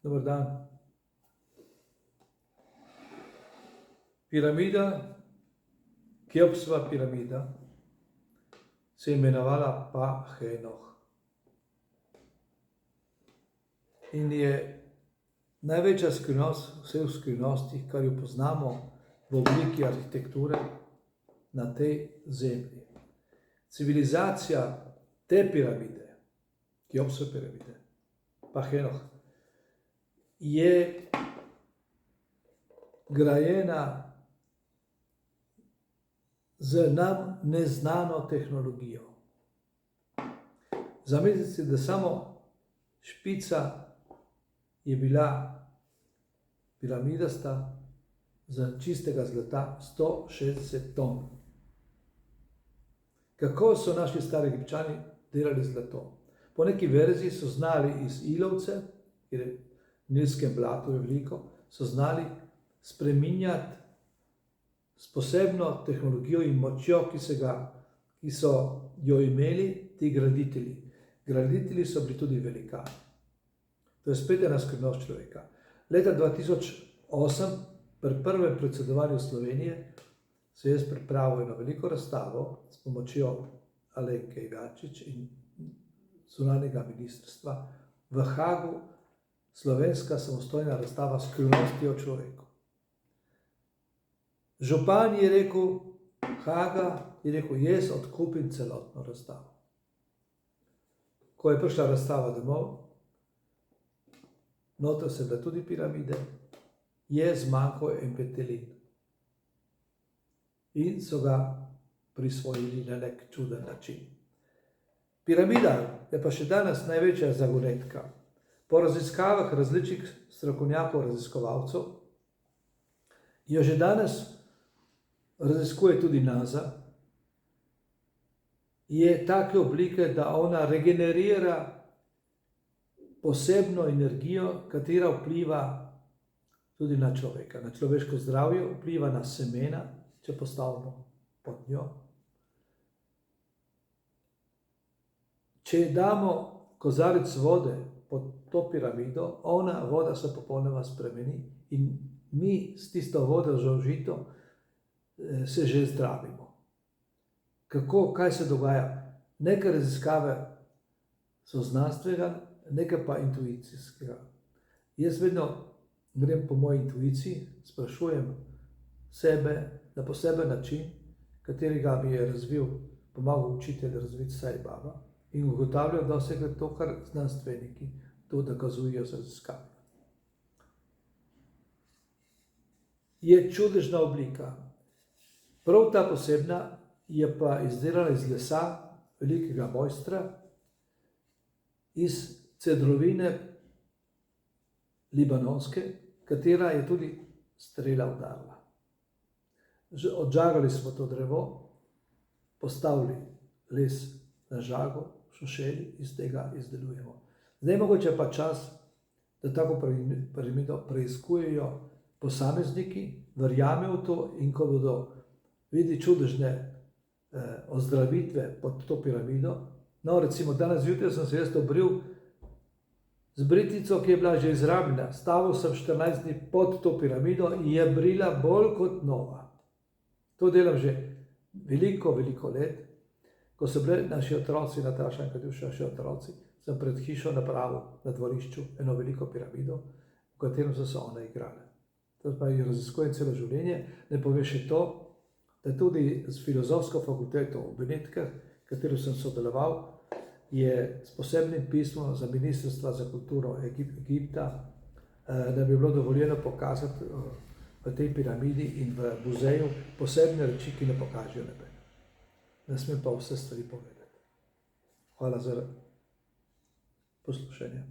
Dober dan. Piramida, Keopsova piramida, se je imenovala Pa-Henoh. In je največja skrivnost vseh skrivnosti, kar jo poznamo v obliki arhitekture na tej zemlji. Civilizacija te piramide, Keopsove piramide, Pa-Henoh, je grajena z nam neznano tehnologijo. Zamislite si, da samo špica je bila piramidasta z čistega zlata 160 ton. Kako so naši stari Egipčani delali zlato? Po neki verziji so znali iz ilovce, kjer je v nilskem blatu je veliko, so znali spreminjati s posebno tehnologijo in močjo, ki so jo imeli ti graditelji. Graditelji so bili tudi velikani. To je spet ena skrivnost človeka. Leta 2008, pri prvem predsedovanju Slovenije, se jaz pripravil eno veliko razstavo s pomočjo Alenke Ivančič in zunanjega ministrstva v Hagu, slovenska samostojna razstava Skrivnosti o človeku. Župan je rekel, Haga je rekel, jaz odkupim celotno razstavo. Ko je prišla razstava domov, noter se bile tudi piramide, je zmanjkal en petelin. In so ga prisvojili na nek čuden način. Piramida je pa še danes največja zagonetka. Po raziskavah različnih strokovnjakov, raziskovalcev, jo že danes raziskuje tudi NASA, je take oblike, da ona regenerira posebno energijo, katera vpliva tudi na človeka, na človeško zdravje, vpliva na semena, če postavimo pod njo. Če damo kozarec vode pod to piramido, ona voda se popolnoma spremeni in mi s tisto vodo zaužito se že zdravimo. Kaj se dogaja? Neke raziskave so znanstvenega, nekaj pa intuicijskega. Jaz vedno grem po moji intuiciji, sprašujem sebe na poseben način, katerega mi je pomagal učitelj razviti Sai Baba, in ugotavljam, da vse to, kar znanstveniki to dokazujejo z raziskavami. Je čudežna oblika. Prav ta posebna je pa izdelana iz lesa velikega mojstra, iz cedrovine libanonske, katera je tudi strela udarila. Odžagali smo to drevo, postavili les na žago, šušeli, iz tega izdelujemo. Zdaj mogoče pa čas, da tako piramido preiskujejo posamezniki, verjamejo v to, in ko bodo videli čudežne ozdravitve pod to piramido. No, recimo danes zjutraj sem se jaz obril z britvico, ki je bila že izrabljena. Stavil sem 14 dni pod to piramido in je brila bolj kot nova. To delam že veliko let. Ko so bili naši otroci, Nataša in Katjuša, naši otroci, sem pred hišo napravil na dvorišču eno veliko piramido, v katerem so se one igrale. To pa jih raziskujem celo življenje. Ne pove še to, da tudi z filozofsko fakulteto v Benetkah, v katero sem sodeloval, je s posebnim pismom za Ministrstvo za kulturo Egipta, da bi bilo dovoljeno pokazati v tej piramidi in v muzeju posebne reči, ki ne pokažejo nebe. Ne smem pa vse stvari povedati. Hvala za poslušanje.